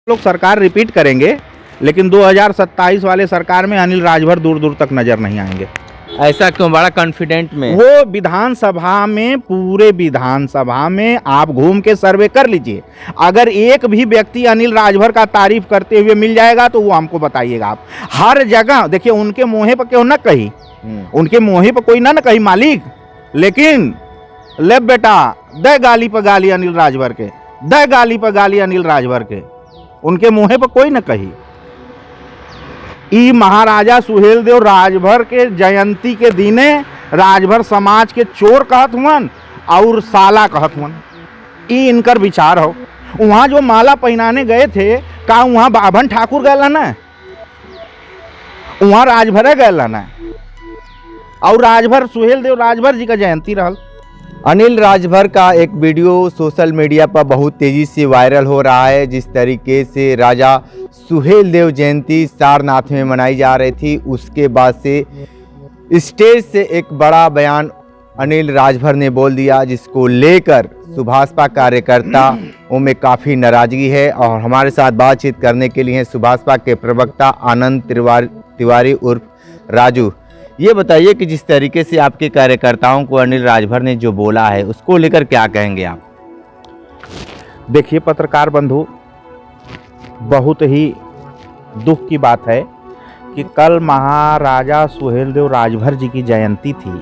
लोग सरकार रिपीट करेंगे, लेकिन 2027 वाले सरकार में अनिल राजभर दूर दूर तक नजर नहीं आएंगे। ऐसा क्यों? बड़ा कॉन्फिडेंट में वो विधानसभा में, पूरे विधानसभा में आप घूम के सर्वे कर लीजिए, अगर एक भी व्यक्ति अनिल राजभर का तारीफ करते हुए मिल जाएगा तो वो हमको बताइएगा। आप हर जगह देखिए, उनके मुँह पर क्यों न कही, उनके मुँह पर कोई ना कही मालिक, लेकिन ले बेटा दे गाली पर गाली अनिल राजभर के, दे गाली पर गाली अनिल राजभर के, उनके मुँह पर कोई न कही। ई महाराजा सुहेलदेव राजभर के जयंती के दिने राजभर समाज के चोर कहत हुअन और साला कहत हुअन। ई इनकर विचार हो। वहाँ जो माला पहनाने गए थे, का वहाँ बाभन ठाकुर गए ना, वहाँ राजभर गए ना, और राजभर सुहेलदेव राजभर जी का जयंती रहल। अनिल राजभर का एक वीडियो सोशल मीडिया पर बहुत तेज़ी से वायरल हो रहा है। जिस तरीके से राजा सुहेलदेव जयंती सारनाथ में मनाई जा रही थी, उसके बाद से स्टेज से एक बड़ा बयान अनिल राजभर ने बोल दिया, जिसको लेकर सुभाषपा कार्यकर्ताओं में काफ़ी नाराज़गी है। और हमारे साथ बातचीत करने के लिए सुभाषपा के प्रवक्ता आनंद तिवारी उर्फ राजू। ये बताइए कि जिस तरीके से आपके कार्यकर्ताओं को अनिल राजभर ने जो बोला है, उसको लेकर क्या कहेंगे आप? देखिए पत्रकार बंधु, बहुत ही दुख की बात है कि कल महाराजा सुहेलदेव राजभर जी की जयंती थी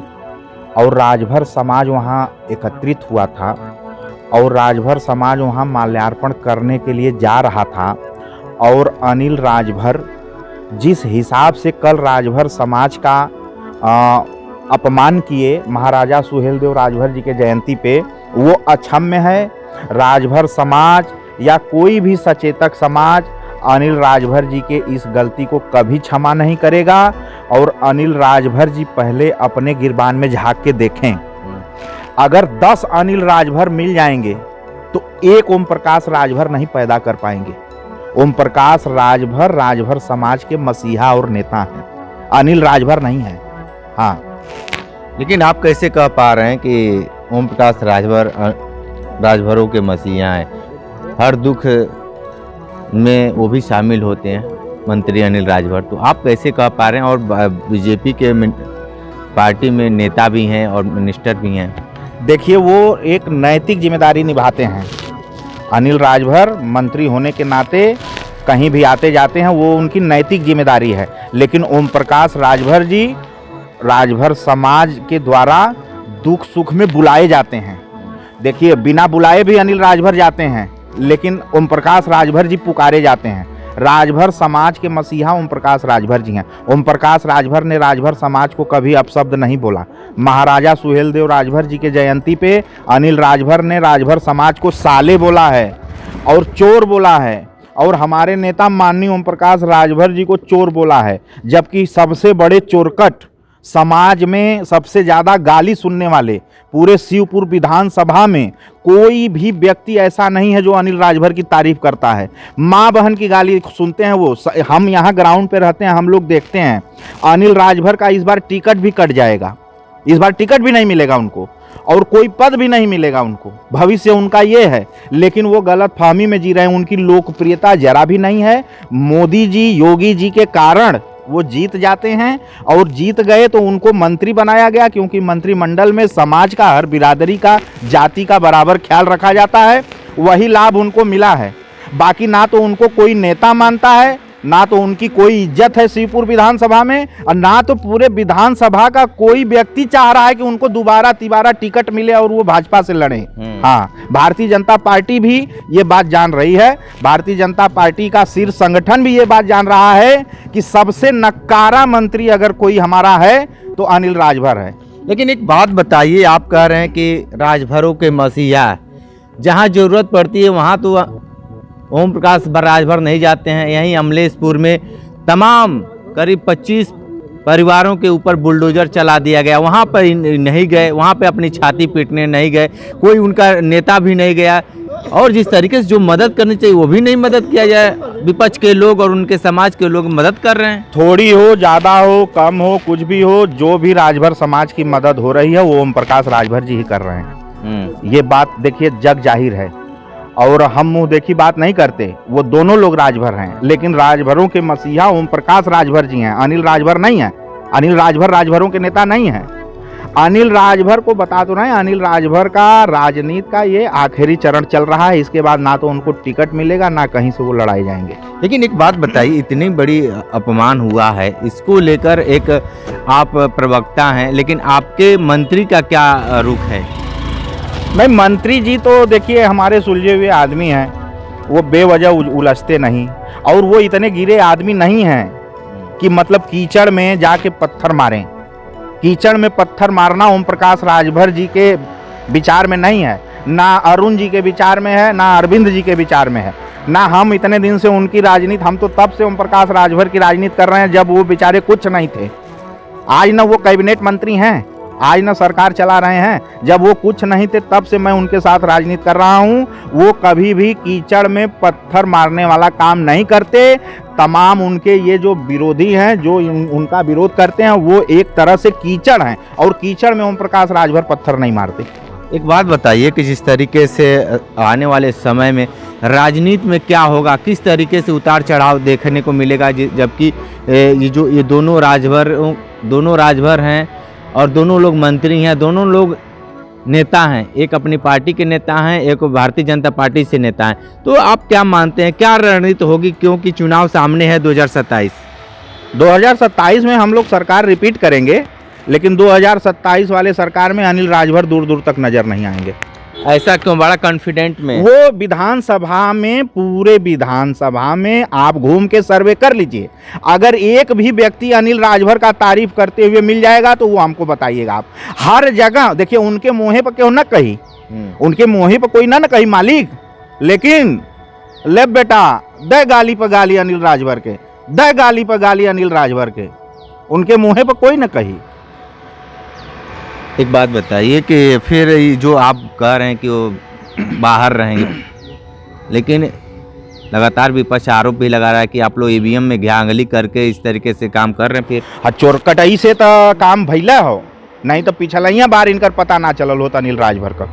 और राजभर समाज वहाँ एकत्रित हुआ था और राजभर समाज वहाँ माल्यार्पण करने के लिए जा रहा था, और अनिल राजभर जिस हिसाब से कल राजभर समाज का अपमान किए महाराजा सुहेलदेव राजभर जी के जयंती पे, वो अक्षम्य है। राजभर समाज या कोई भी सचेतक समाज अनिल राजभर जी के इस गलती को कभी क्षमा नहीं करेगा। और अनिल राजभर जी पहले अपने गिरबान में झांक के देखें, अगर 10 अनिल राजभर मिल जाएंगे तो एक ओम प्रकाश राजभर नहीं पैदा कर पाएंगे। ओम प्रकाश राजभर राजभर समाज के मसीहा और नेता हैं, अनिल राजभर नहीं है। हाँ, लेकिन आप कैसे कह पा रहे हैं कि ओम प्रकाश राजभर राजभरों के मसीहा हैं? हर दुख में वो भी शामिल होते हैं, मंत्री अनिल राजभर। तो आप कैसे कह पा रहे हैं? और बीजेपी के पार्टी में नेता भी हैं और मिनिस्टर भी हैं। देखिए, वो एक नैतिक जिम्मेदारी निभाते हैं। अनिल राजभर मंत्री होने के नाते कहीं भी आते जाते हैं, वो उनकी नैतिक जिम्मेदारी है। लेकिन ओम प्रकाश राजभर जी राजभर समाज के द्वारा दुख सुख में बुलाए जाते हैं। देखिए, बिना बुलाए भी अनिल राजभर जाते हैं, लेकिन ओम प्रकाश राजभर जी पुकारे जाते हैं। राजभर समाज के मसीहा ओम प्रकाश राजभर जी हैं। ओम प्रकाश राजभर ने राजभर समाज को कभी अपशब्द नहीं बोला। महाराजा सुहेलदेव राजभर जी के जयंती पे अनिल राजभर ने राजभर समाज को साले बोला है और चोर बोला है, और हमारे नेता माननीय ओम प्रकाश राजभर जी को चोर बोला है। जबकि सबसे बड़े चोरकट, समाज में सबसे ज़्यादा गाली सुनने वाले पूरे शिवपुर विधानसभा में कोई भी व्यक्ति ऐसा नहीं है जो अनिल राजभर की तारीफ करता है। माँ बहन की गाली सुनते हैं वो। हम यहाँ ग्राउंड पे रहते हैं, हम लोग देखते हैं। अनिल राजभर का इस बार टिकट भी कट जाएगा, इस बार टिकट भी नहीं मिलेगा उनको, और कोई पद भी नहीं मिलेगा उनको। भविष्य उनका ये है, लेकिन वो गलत फहमी में जी रहे हैं। उनकी लोकप्रियता जरा भी नहीं है। मोदी जी, योगी जी के कारण वो जीत जाते हैं, और जीत गए तो उनको मंत्री बनाया गया, क्योंकि मंत्रिमंडल में समाज का, हर बिरादरी का, जाति का बराबर ख्याल रखा जाता है। वही लाभ उनको मिला है। बाकी ना तो उनको कोई नेता मानता है, ना तो उनकी कोई इज्जत है शिवपुर विधानसभा में, और ना तो पूरे विधानसभा का कोई व्यक्ति चाह रहा है कि उनको दोबारा तिबारा टिकट मिले और वो भाजपा से लड़े। हाँ, भारतीय जनता पार्टी भी ये बात जान रही है। भारतीय जनता पार्टी का शीर्ष संगठन भी ये बात जान रहा है कि सबसे नकारा मंत्री अगर कोई हमारा है तो अनिल राजभर है। लेकिन एक बात बताइए, आप कह रहे हैं कि राजभरों के मसीहा, जहाँ जरूरत पड़ती है वहाँ तो ओम प्रकाश राजभर नहीं जाते हैं। यहीं अमलेशपुर में तमाम करीब 25 परिवारों के ऊपर बुलडोजर चला दिया गया, वहाँ पर नहीं गए, वहाँ पे अपनी छाती पीटने नहीं गए, कोई उनका नेता भी नहीं गया। और जिस तरीके से जो मदद करनी चाहिए वो भी नहीं मदद किया जाए। विपक्ष के लोग और उनके समाज के लोग मदद कर रहे हैं। थोड़ी हो, ज़्यादा हो, कम हो, कुछ भी हो, जो भी राजभर समाज की मदद हो रही है वो ओम प्रकाश राजभर जी ही कर रहे हैं। ये बात देखिए जग जाहिर है। और हम मुंह देखी बात नहीं करते, वो दोनों लोग राजभर हैं, लेकिन राजभरों के मसीहा ओम प्रकाश राजभर जी हैं, अनिल राजभर नहीं है। अनिल राजभर राजभरों के नेता नहीं है। अनिल राजभर को बता तो रहे हैं, अनिल राजभर का राजनीति का ये आखिरी चरण चल रहा है। इसके बाद ना तो उनको टिकट मिलेगा, ना कहीं से वो लड़ाई जाएंगे। लेकिन एक बात बताइए, इतनी बड़ी अपमान हुआ है, इसको लेकर एक आप प्रवक्ता हैं, लेकिन आपके मंत्री का क्या रुख है? नहीं, मंत्री जी तो देखिए हमारे सुलझे हुए आदमी हैं, वो बेवजह उलझते नहीं, और वो इतने गिरे आदमी नहीं हैं कि मतलब कीचड़ में जाके पत्थर मारें। कीचड़ में पत्थर मारना ओम प्रकाश राजभर जी के विचार में नहीं है, ना अरुण जी के विचार में है, ना अरविंद जी के विचार में है, ना हम इतने दिन से उनकी राजनीति, हम तो तब से ओम प्रकाश राजभर की राजनीति कर रहे हैं जब वो बेचारे कुछ नहीं थे। आज ना वो कैबिनेट मंत्री हैं, आज ना सरकार चला रहे हैं, जब वो कुछ नहीं थे तब से मैं उनके साथ राजनीति कर रहा हूँ। वो कभी भी कीचड़ में पत्थर मारने वाला काम नहीं करते। तमाम उनके ये जो विरोधी हैं, जो उनका विरोध करते हैं, वो एक तरह से कीचड़ हैं, और कीचड़ में ओम प्रकाश राजभर पत्थर नहीं मारते। एक बात बताइए कि जिस तरीके से आने वाले समय में राजनीति में क्या होगा, किस तरीके से उतार चढ़ाव देखने को मिलेगा, जबकि ये दोनों राजभर हैं और दोनों लोग मंत्री हैं, दोनों लोग नेता हैं, एक अपनी पार्टी के नेता हैं, एक भारतीय जनता पार्टी से नेता हैं। तो आप क्या मानते हैं, क्या रणनीति होगी, क्योंकि चुनाव सामने है 2027 में हम लोग सरकार रिपीट करेंगे, लेकिन 2027 वाले सरकार में अनिल राजभर दूर दूर तक नजर नहीं आएंगे। ऐसा क्यों, बड़ा कॉन्फिडेंट में? वो विधानसभा में, पूरे विधानसभा में आप घूम के सर्वे कर लीजिए, अगर एक भी व्यक्ति अनिल राजभर का तारीफ करते हुए मिल जाएगा तो वो हमको बताइएगा। आप हर जगह देखिए, उनके मुँह पर क्यों न कही, उनके मुँह पर कोई ना कही मालिक, लेकिन ले बेटा दे गाली पर गाली अनिल राजभर के, दे गाली पर गाली अनिल राजभर के, उनके मुँह पर कोई न कही। एक बात बताइए कि फिर जो आप कह रहे हैं कि वो बाहर रहेंगे, लेकिन लगातार विपक्ष आरोप भी लगा रहा है कि आप लोग ईवीएम में घांगली करके इस तरीके से काम कर रहे हैं। फिर चोरकटई से तो काम भैला हो, नहीं तो पिछलिया बार इनका पता ना चलल होता अनिल राजभर का।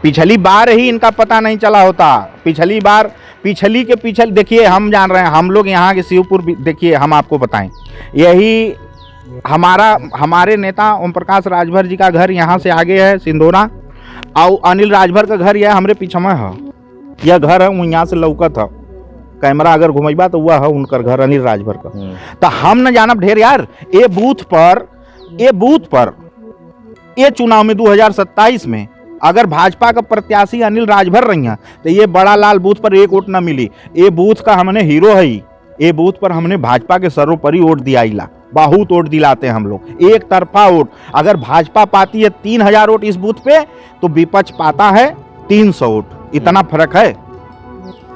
पिछली बार ही इनका पता नहीं चला होता। पिछली बार पिछली देखिए, हम जान रहे हैं, हम लोग यहाँ के शिवपुर देखिए, हम आपको बताएं, यही हमारे नेता ओम प्रकाश राजभर जी का घर यहाँ से आगे है सिंदोरा, और अनिल राजभर का घर यह हमरे पीछे में है। यह घर है, वो यहाँ से लौकत है, कैमरा अगर घुमाइबा तो वह है उनकर घर अनिल राजभर का। तो हम न जानब ढेर यार, ये बूथ पर ये चुनाव में 2027 में अगर भाजपा का प्रत्याशी अनिल राजभर रही हैं तो ये बड़ा लाल बूथ पर एक वोट न मिली। ये बूथ का हमने हीरो है, ये बूथ पर हमने भाजपा के सर्वोपरि वोट दिया, बहुत वोट दिलाते हैं हम लोग, एक तरफा वोट। अगर भाजपा पाती है 3000 वोट इस बूथ पे, तो विपक्ष पाता है 300 वोट, इतना फर्क है।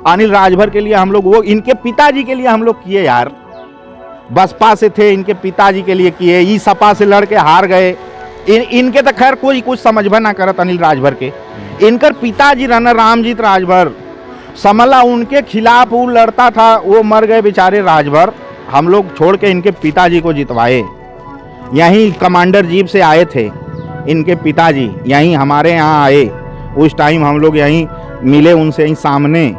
अनिल राजभर के लिए हम लोग, वो इनके पिताजी के लिए हम लोग किए यार, बसपा से थे, इनके पिताजी के लिए किए, ई सपा से लड़के हार गए। इनके तो खैर कोई कुछ समझबा ना करत अनिल राजभर के। इनकर पिताजी रहना रामजीत राजभर, समला उनके खिलाफ वो लड़ता था, वो मर गए बेचारे राजभर। हम लोग छोड़ के इनके पिताजी को जितवाए, यहीं कमांडर जीप से आए थे इनके पिताजी, यहीं हमारे यहाँ आए, उस टाइम हम लोग यहीं मिले उनसे, यहीं सामने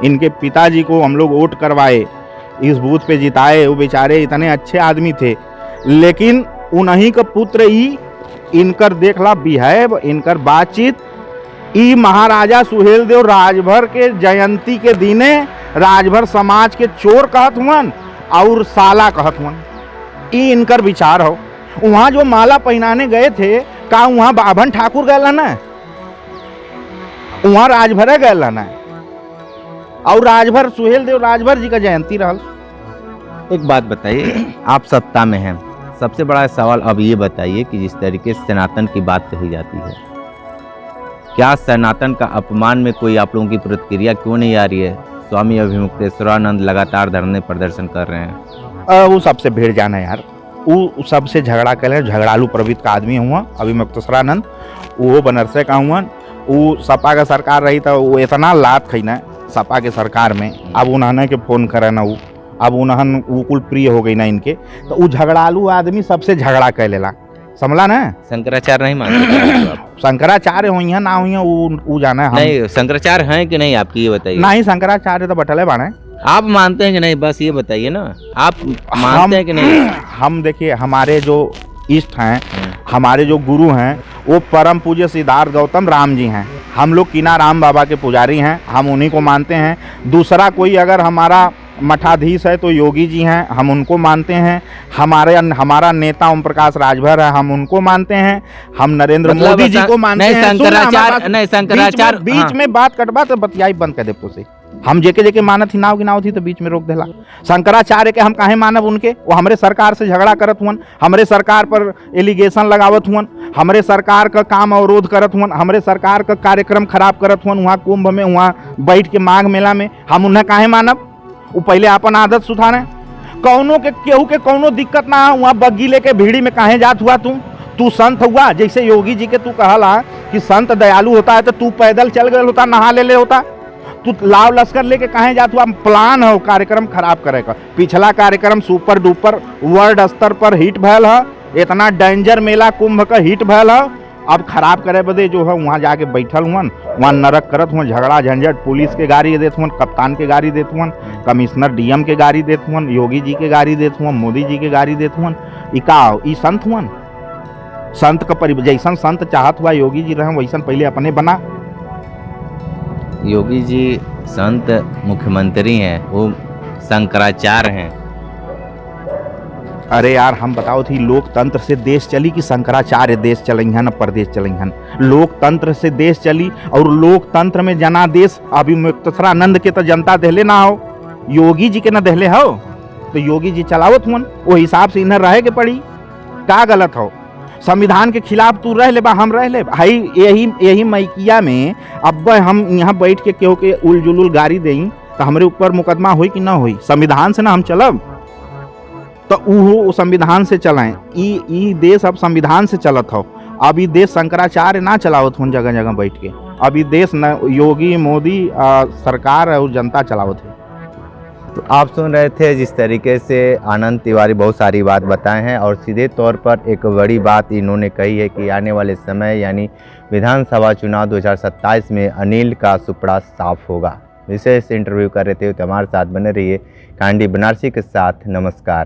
इनके पिताजी को हम लोग वोट करवाए, इस बूथ पे जिताए। वो बेचारे इतने अच्छे आदमी थे, लेकिन उन्हीं का पुत्र ही इनकर देखला बिहेव, इनकर बातचीत, ई महाराजा सुहेलदेव राजभर के जयंती के दिने राजभर समाज के चोर कहत हुअन और साला कहत हुअन, ई इनकर विचार हो। वहाँ जो माला पहनाने गए थे, का वहाँ बाभन ठाकुर गए ना, वहाँ राजभर गए ना, और राजभर सुहेलदेव राजभर जी का जयंती रहल। एक बात बताइए, आप सत्ता में हैं, सबसे बड़ा सवाल अब ये बताइए कि जिस तरीके से सनातन की बात कही जाती है, क्या सनातन का अपमान में कोई आप लोगों की प्रतिक्रिया क्यों नहीं आ रही है? स्वामी अभिमुक्तेश्वरानंद लगातार धरने प्रदर्शन कर रहे हैं। वो सबसे भीड़ जाना यार, वो सबसे झगड़ा कर रहे हैं, झगड़ालू प्रवृत्ति का आदमी हुआ अभिमुक्तेश्वरानंद, वो बनारस का हुआ, वो सपा का सरकार रही था, वो इतना लात खीना सपा के सरकार में, अब उन्होंने के फोन करे ना, वो अब उन्हन वो कुल प्रिय हो गई ना इनके, तो वो झगड़ालू आदमी सबसे झगड़ा कर लेला, समझला ना। शंकराचार्य नहीं मानते शंकराचार्य हुई हैं ना हुई हैं वो जाना है हम। नहीं शंकराचार्य हैं कि नहीं आपकी ये बताइए। नहीं शंकराचार्य तो बटले बाणे। आप मानते हैं कि नहीं, बस ये बताइए ना, आप मानते हैं कि नहीं? हम देखिए हमारे जो इष्ट हैं, हमारे जो गुरु हैं, वो परम पूज्य सिद्धार्थ गौतम राम जी हैं। हम लोग कीना राम बाबा के पुजारी हैं, हम उन्हीं को मानते हैं। दूसरा कोई अगर हमारा मठाधीश है तो योगी जी हैं, हम उनको मानते हैं। हमारा नेता ओम प्रकाश राजभर है, हम उनको मानते हैं। हम नरेंद्र मतलब मोदी जी को मानते नहीं, हैं। शंकराचार्य बीच में बात कटबा तो बतियाई बंद कर दे से। हम जेके जेके मानत ही नाव थी तो बीच में रोक देला। शंकराचार्य के हम काहे मानब उनके? वो हमरे सरकार से झगड़ा करत हुअन, हमरे सरकार पर एलिगेशन लगावत हुअन, हमरे सरकार का काम अवरोध करत हुअन, हमरे सरकार का कार्यक्रम खराब करत हुअन। वहाँ कुंभ में, वहाँ बैठ के माघ मेला में हम उन्हें काहे मानब? वो पहले अपन आदत सुधारे। कौनों के केहू के कौनो दिक्कत ना हो, वहाँ बग्गी लेके भीड़ी में काहे जात हुआ तू संत हुआ? जैसे योगी जी के तू कहला कि संत दयालु होता है तो तू पैदल चल गए होता, नहा ले होता। तू लाव लश्कर लेके कहे जात हुआ? प्लान है कार्यक्रम खराब करे का। पिछला कार्यक्रम सुपर डुपर वर्ल्ड स्तर पर हिट भयल है, इतना डेंजर मेला कुंभ का हिट भयल है। अब खराब करे बदे जो है वहाँ जाके बैठल हुअन, वहाँ नरक करत हुअन, झगड़ा झंझट, पुलिस के गाड़ी देत हुअन, कप्तान के गाड़ी देत हुअन, कमिश्नर डीएम के गाड़ी देत हुअन, योगी जी के गाड़ी देत हुअन, मोदी जी के गाड़ी देत हुअन। ई संत हुअन? संत का जैसन संत चाहत हुआ योगी जी रहे वैसन पहले अपने बना। योगी जी संत मुख्यमंत्री हैं, वो शंकराचार्य हैं। अरे यार हम बताओ थी लोकतंत्र से देश चली कि शंकराचार्य देश चलईहन प्रदेश चलईहन? लोकतंत्र से देश चली और लोकतंत्र में जनादेश अभिमुक्तसरानंद के तो जनता देहले ना हो, योगी जी के ना देहले हो, तो योगी जी चलावत हुन, वो हिसाब से इन्हें रहे के पड़ी। का गलत हो? संविधान के खिलाफ तू रह ले बा, हम रह ले भाई। यही मैकिया में अब हम यहाँ बैठ के केहू के उलझुल गाड़ी दें तो हमारे ऊपर मुकदमा हुई कि ना हुई? संविधान से ना हम चलब तो वो संविधान से चलाएं। ई देश अब संविधान से चलत हो। अब ये देश शंकराचार्य ना चलावत हो जगह जगह बैठ के, अब ये देश न योगी मोदी सरकार और जनता चलावत है। तो आप सुन रहे थे जिस तरीके से आनंद तिवारी बहुत सारी बात बताए हैं और सीधे तौर पर एक बड़ी बात इन्होंने कही है कि आने वाले समय यानी विधानसभा चुनाव 2027 में अनिल का सुपड़ा साफ होगा। विशेष इंटरव्यू कर रहे थे तो हमारे साथ बने रहिए। कांडी बनारसी के साथ। नमस्कार।